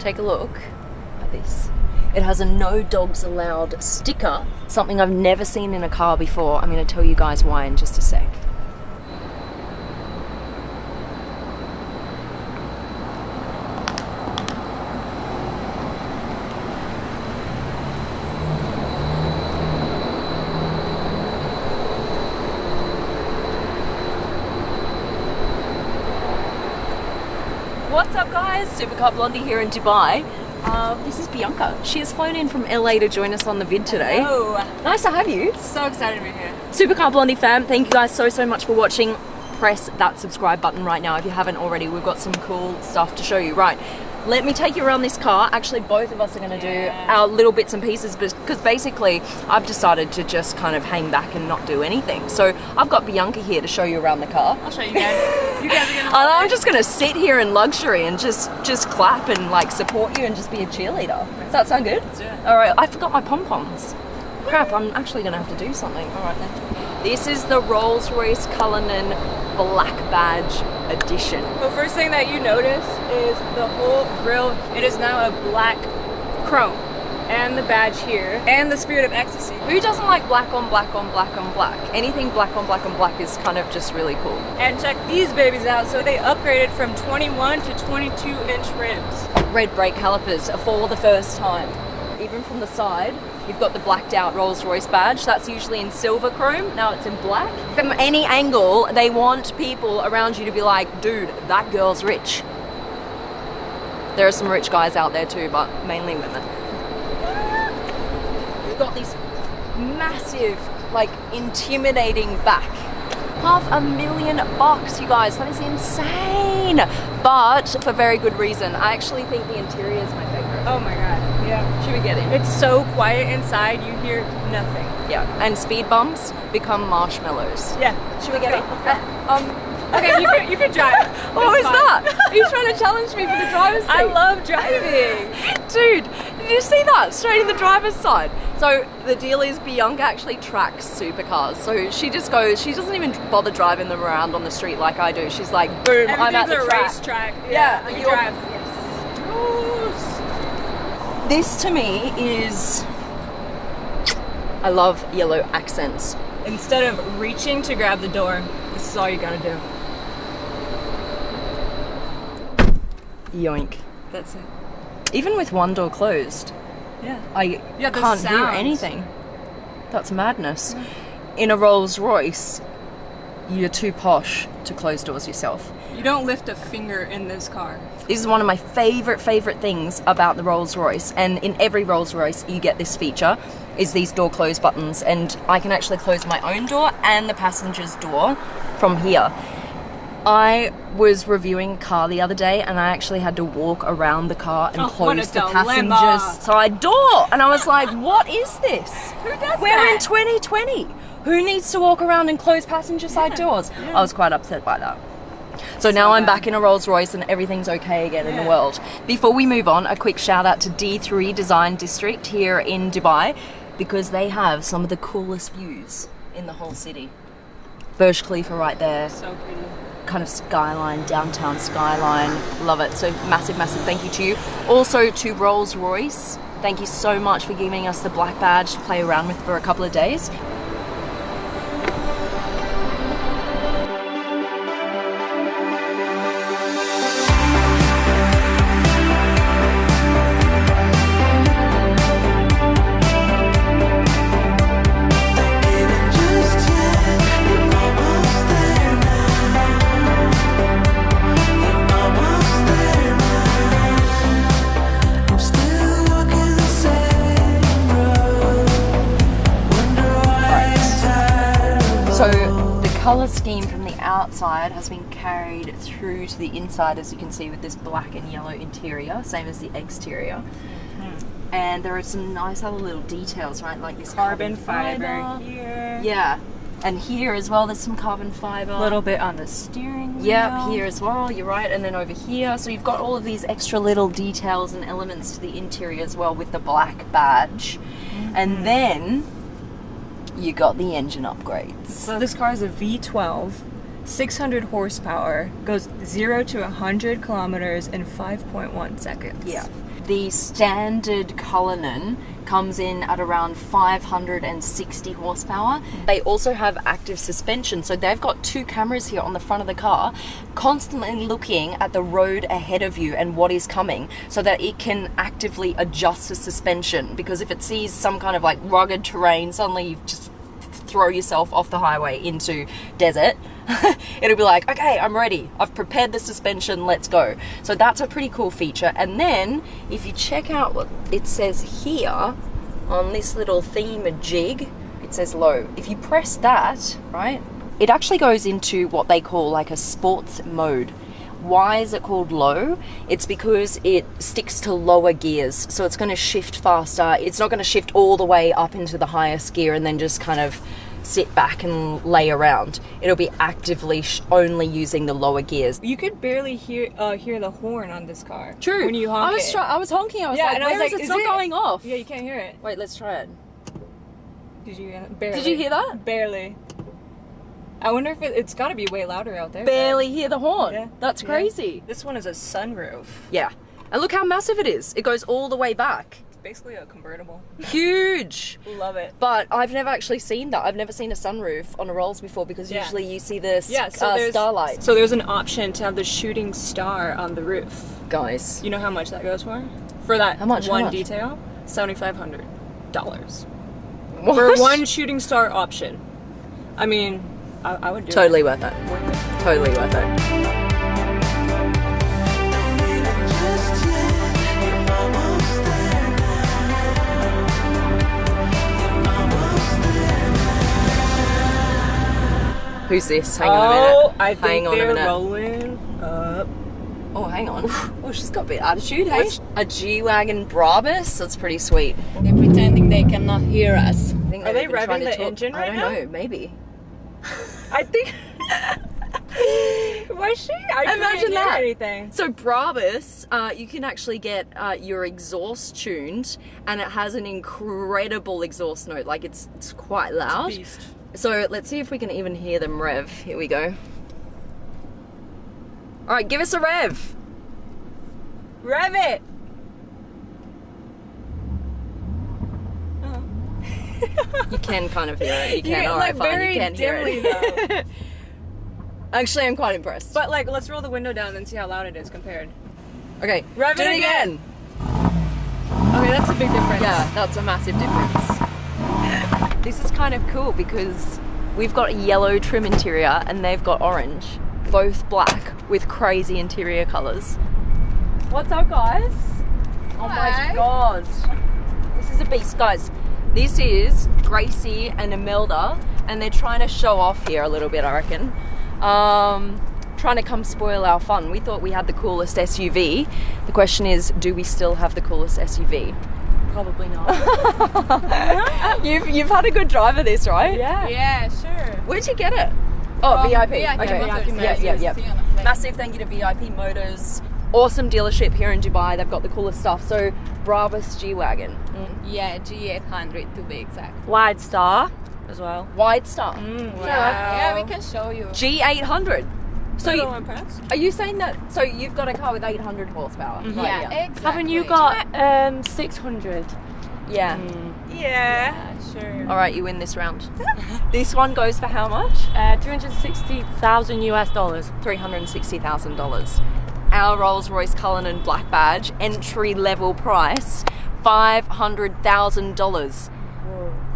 take a look at this. It has a no dogs allowed sticker, something I've never seen in a car before. I'm going to tell you guys why in just a sec. What's up guys, Supercar Blondie here in Dubai. This is Bianca. She has flown in from LA to join us on the vid today. Hello. Nice to have you. So excited to be here. Supercar Blondie fam, thank you guys so much for watching. Press that subscribe button right now if you haven't already. We've got some cool stuff to show you. Right, let me take you around this car. Actually, both of us are going to do our little bits and pieces because basically I've decided to just kind of hang back and not do anything. So I've got Bianca here to show you around the car. I'll show you guys. You guys are gonna I'm just going to sit here in luxury and just clap and like support you and just be a cheerleader. Does that sound good? Let's do it. All right, I forgot my pom-poms. Crap, I'm actually going to have to do something. All right then. This is the Rolls-Royce Cullinan Black Badge Edition. The first thing that you notice is the whole grille. It is now a black chrome. And the badge here. And the Spirit of Ecstasy. Who doesn't like black on black on black on black? Anything black on black on black is kind of just really cool. And check these babies out. So they upgraded from 21 to 22-inch rims. Red brake calipers for the first time. Even from the side, you've got the blacked out Rolls-Royce badge. That's usually in silver chrome, now it's in black. From any angle, they want people around you to be like, dude, that girl's rich. There are some rich guys out there too, but mainly women. You've got this massive, like, intimidating back. $500,000, you guys, that is insane. But for very good reason. I actually think the interior is my favorite. Oh my god, yeah. Should we get in? It's so quiet inside, you hear nothing. Yeah, and speed bumps become marshmallows. Yeah. Should we get in? Okay, you can drive. What was that? Are you trying to challenge me for the driver's seat? I love driving. Dude, did you see that? Straight in the driver's side. So the deal is Bianca actually tracks supercars. So she just goes, she doesn't even bother driving them around on the street like I do. She's like, boom, I'm at the track. Racetrack. Yeah, you drive. Yes. This to me is, I love yellow accents. Instead of reaching to grab the door, this is all you gotta do. Yoink. That's it. Even with one door closed, Yeah. I Yeah, the can't hear sounds. anything. That's madness. In a Rolls Royce, you're too posh to close doors yourself. You don't lift a finger in this car. This is one of my favorite things about the Rolls Royce, and in every Rolls Royce you get this feature, is these door close buttons, and I can actually close my own door and the passenger's door from here. I was reviewing a car the other day and I actually had to walk around the car and close the passenger's side door, and I was like, what is this? Who does We're that? in 2020. Who needs to walk around and close passenger side doors? I was quite upset by that. So now I'm back in a Rolls Royce and everything's okay again in the world. Before we move on, a quick shout out to D3 Design District here in Dubai, because they have some of the coolest views in the whole city. Burj Khalifa right there. So pretty. Kind of skyline, downtown skyline. Love it. So massive thank you to you. Also to Rolls Royce, thank you so much for giving us the black badge to play around with for a couple of days. So the colour scheme from the outside has been carried through to the inside, as you can see, with this black and yellow interior, same as the exterior. And there are some nice other little details, right? Like this Carbon fiber here. Yeah, and here as well, there's some carbon fiber. A little bit on the steering wheel. Yeah, here as well, you're right. And then over here, so you've got all of these extra little details and elements to the interior as well with the black badge. And then you got the engine upgrades. So this car is a V12, 600 horsepower, goes 0 to 100 kilometers in 5.1 seconds. Yeah. the standard Cullinan comes in at around 560 horsepower. They also have active suspension, so they've got 2 cameras here on the front of the car, constantly looking at the road ahead of you and what is coming, so that it can actively adjust the suspension. Because if it sees some kind of like rugged terrain, suddenly you just throw yourself off the highway into desert, it'll be like, okay, I'm ready, I've prepared the suspension, let's go. So that's a pretty cool feature. And then if you check out what it says here on this little thingamajig, it says low. If you press that, right, it actually goes into what they call like a sports mode. Why is it called low? It's because it sticks to lower gears, so it's going to shift faster. It's not going to shift all the way up into the highest gear and then just kind of sit back and lay around. It'll be actively only using the lower gears. You could barely hear the horn on this car. True. When you honk I was honking. I was Yeah, like, and I was where is like, it? It's is not it- going off. Yeah, you can't hear it. Wait, let's try it. Did you? Barely. Did you hear that? Barely. I wonder if it's got to be way louder out there. Barely hear the horn. Yeah. That's Yeah. crazy. This one is a sunroof. Yeah. And look how massive it is. It goes all the way back. It's basically a convertible. Huge. Love it. But I've never actually seen that. I've never seen a sunroof on a Rolls before, because Yeah. usually you see the there's starlight. So there's an option to have the shooting star on the roof. Guys, You know how much that goes for? For that How much? one How much? detail, $7,500 what? for one shooting star option. I mean, I would do Totally it. worth it. Worth it. Totally worth it. Who's this? Hang on a minute. I think Hang on a they're minute. rolling up. Oh, hang on. Oh, she's got a bit of attitude, hey? What's- A G-Wagon Brabus? That's pretty sweet. They're pretending they cannot hear us. I think Are they they've been trying revving to the talk- engine I right don't now? know, maybe. I think. Was she? I couldn't Imagine hear that. anything. So Brabus, you can actually get your exhaust tuned, and it has an incredible exhaust note. Like it's quite loud. Beast. So let's see if we can even hear them rev. Here we go. All right, give us a rev. Rev it. You can kind of hear it. You can. Yeah, All right, like fine. very You can hear dimly, it. Actually, I'm quite impressed. But like, let's roll the window down and see how loud it is compared. Okay, Rev do it it again. Okay, that's a big difference. Yeah, that's a massive difference. This is kind of cool because we've got a yellow trim interior and they've got orange. Both black with crazy interior colours. What's up, guys? Oh my Hi. god. This is a beast, guys. This is Gracie and Imelda, and they're trying to show off here a little bit, I reckon. Trying to come spoil our fun. We thought we had the coolest SUV. The question is, do we still have the coolest SUV? Probably not. You've had a good drive of this, right? Yeah. Yeah, sure. Where'd you get it? Oh, VIP. VIP Okay. Motors. Yeah. Massive thank you to VIP Motors. Awesome dealership here in Dubai. They've got the coolest stuff. So, Brabus G-Wagon. Yeah, G800 to be exact. Wide star as well. Wide Star. Wow. Yeah, we can show you. G800. So, So impressed. are you saying that, so you've got a car with 800 horsepower? Right, Yeah, exactly. Haven't you got 600? Yeah. Yeah. Yeah, sure. All right, you win this round. This one goes for how much? $360,000 US. $360,000. Our Rolls-Royce Cullinan Black Badge, entry level price, $500,000.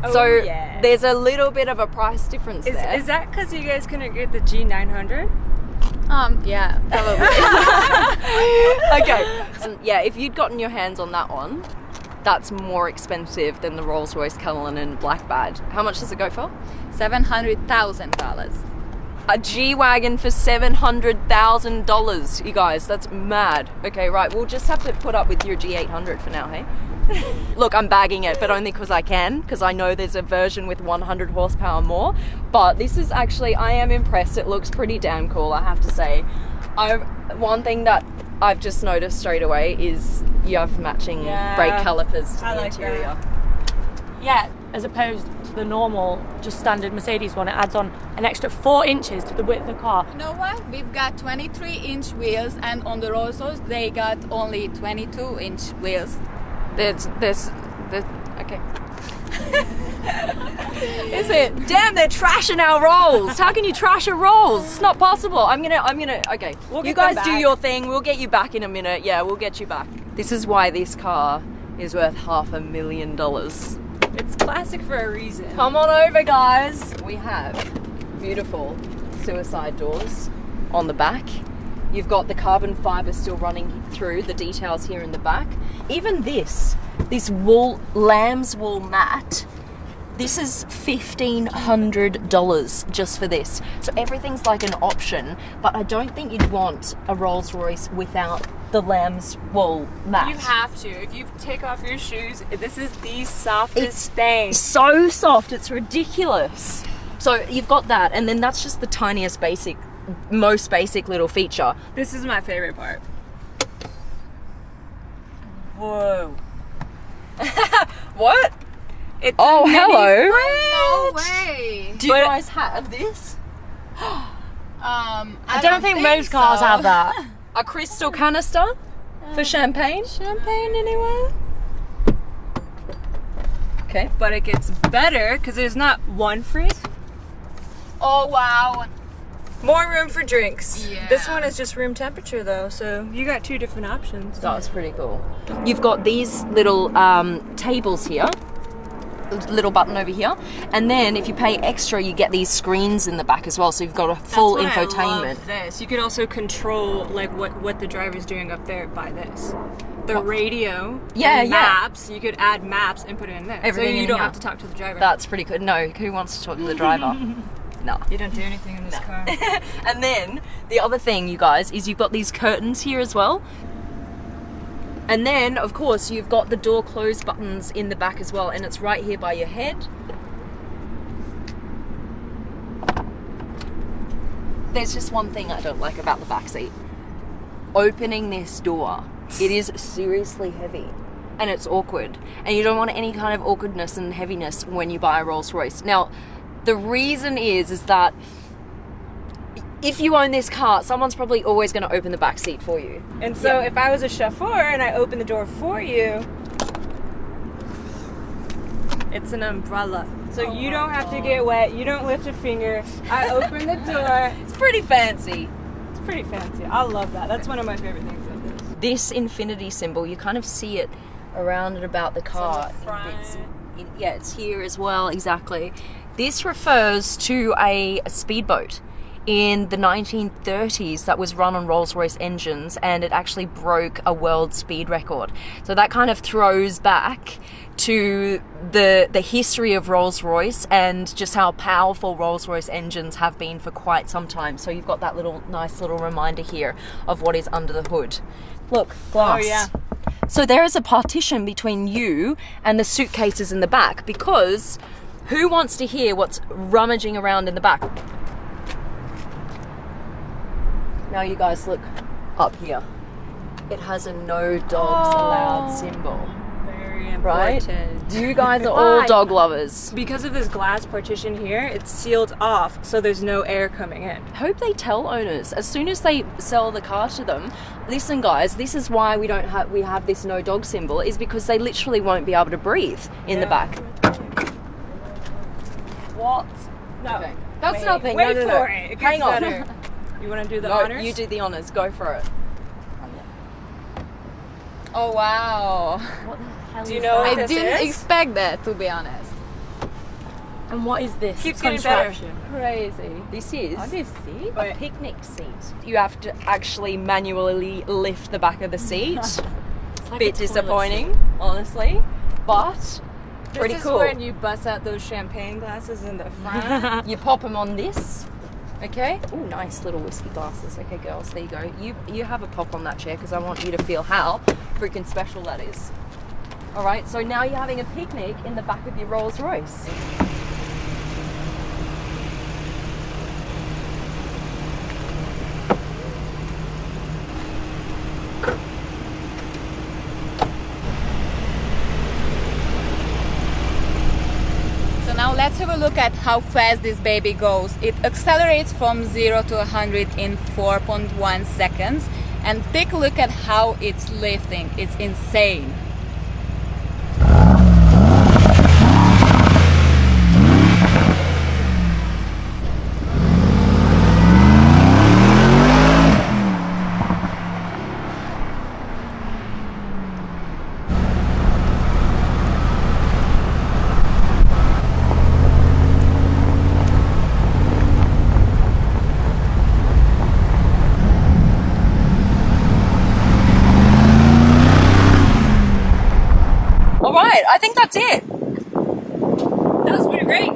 Oh, So yeah. there's a little bit of a price difference there. Is that because you guys couldn't get the G900? Yeah, probably. Okay. Yeah, if you'd gotten your hands on that one, that's more expensive than the Rolls-Royce Cullinan Black Badge. How much does it go for? $700,000. A G-Wagon for $700,000, you guys. That's mad. Okay, right. We'll just have to put up with your G800 for now, hey? Look, I'm bagging it, but only because I can, because I know there's a version with 100 horsepower more. But this is actually, I am impressed. It looks pretty damn cool, I have to say. One thing that I've just noticed straight away is you have matching Yeah. brake calipers to I the like interior. Yeah, as opposed to the normal, just standard Mercedes one. It adds on an extra 4 inches to the width of the car. You know what? We've got 23-inch wheels, and on the Rolls Royce they got only 22-inch wheels. Okay. Is it? Damn, they're trashing our rolls. How can you trash a rolls? It's not possible. I'm gonna, okay. You guys do your thing. We'll get you back in a minute. Yeah, we'll get you back. This is why this car is worth $500,000. It's classic for a reason. Come on over, guys. We have beautiful suicide doors on the back. You've got the carbon fiber still running through the details here in the back. Even this lamb's wool mat, this is $1,500 just for this. So everything's like an option, but I don't think you'd want a Rolls Royce without the lamb's wool mat. You have to. If you take off your shoes, this is the softest thing. So soft, it's ridiculous. So you've got that, and then that's just the tiniest most basic little feature. This is my favorite part. Whoa. What? It's Oh, hello. No way. Do you guys have this? I don't think most cars so. have that. A crystal canister for champagne? Champagne anywhere? Okay. But it gets better because there's not one fridge. Oh wow. More room for drinks. Yeah. This one is just room temperature though, so you got 2 different options. That's pretty cool. You've got these little tables here, little button over here, and then if you pay extra, you get these screens in the back as well. So you've got a full That's why I infotainment. love this. You could also control like what the driver's doing up there by this. The radio, Yeah, and yeah. maps. You could add maps and put it in there, Everything so you in don't here. have to talk to the driver. That's pretty good. No, who wants to talk to the driver? No. You don't do anything in this car. And then the other thing, you guys, is you've got these curtains here as well. And then, of course, you've got the door close buttons in the back as well, and it's right here by your head. There's just one thing I don't like about the back seat. Opening this door, it is seriously heavy. And it's awkward. And you don't want any kind of awkwardness and heaviness when you buy a Rolls Royce. Now, the reason is that if you own this car, someone's probably always going to open the back seat for you. And so if I was a chauffeur and I opened the door for you, it's an umbrella. So you don't have to get wet. You don't lift a finger. I open the door. It's pretty fancy. It's pretty fancy. I love that. That's one of my favorite things about this. This infinity symbol, you kind of see it around and about the car. It's on the front. It's here as well, exactly. This refers to a speedboat in the 1930s that was run on Rolls-Royce engines, and it actually broke a world speed record. So that kind of throws back to the history of Rolls-Royce and just how powerful Rolls-Royce engines have been for quite some time. So you've got that nice little reminder here of what is under the hood. Look, glass. Oh yeah. So there is a partition between you and the suitcases in the back, because who wants to hear what's rummaging around in the back? Now you guys look up here. It has a no dogs allowed symbol. Very Right? important. You guys are all dog lovers. Because of this glass partition here, it's sealed off, so there's no air coming in. Hope they tell owners as soon as they sell the car to them, listen guys, this is why we have this no dog symbol, is because they literally won't be able to breathe in the back. What? No. Okay. That's Wait, nothing. Wait no. for it. It gets Hang on. better. You want to do the No, honors? you do the honors. Go for it. Oh wow. What the hell Do you is know that? what I this didn't is? expect that, to be honest. And what is this? Keeps getting better. contraption? Crazy. This is What is it? a picnic seat. You have to actually manually lift the back of the seat. Bit disappointing, honestly, but pretty This cool. is when you bust out those champagne glasses in the front. You pop them on this. Okay. Oh, nice little whiskey glasses. Okay, girls, there you go. You have a pop on that chair because I want you to feel how freaking special that is. All right. So now you're having a picnic in the back of your Rolls Royce. So now let's have a look at how fast this baby goes. It accelerates from 0 to 100 in 4.1 seconds. And take a look at how it's lifting. It's insane. Alright, I think that's it. That was pretty great.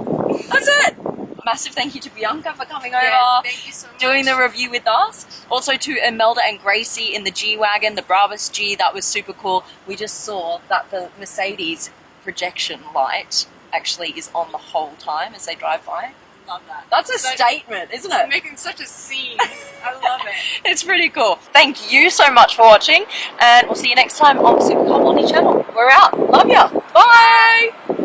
That's it. Massive thank you to Bianca for coming over, Thank you so much. doing the review with us. Also to Imelda and Gracie in the G-Wagon, the Brabus G, that was super cool. We just saw that the Mercedes projection light actually is on the whole time as they drive by. Love that. That's a statement, isn't It's it? making such a scene. I love it. It's pretty cool. Thank you so much for watching, and we'll see you next time on Super Car Morning channel. We're out. Love ya. Bye.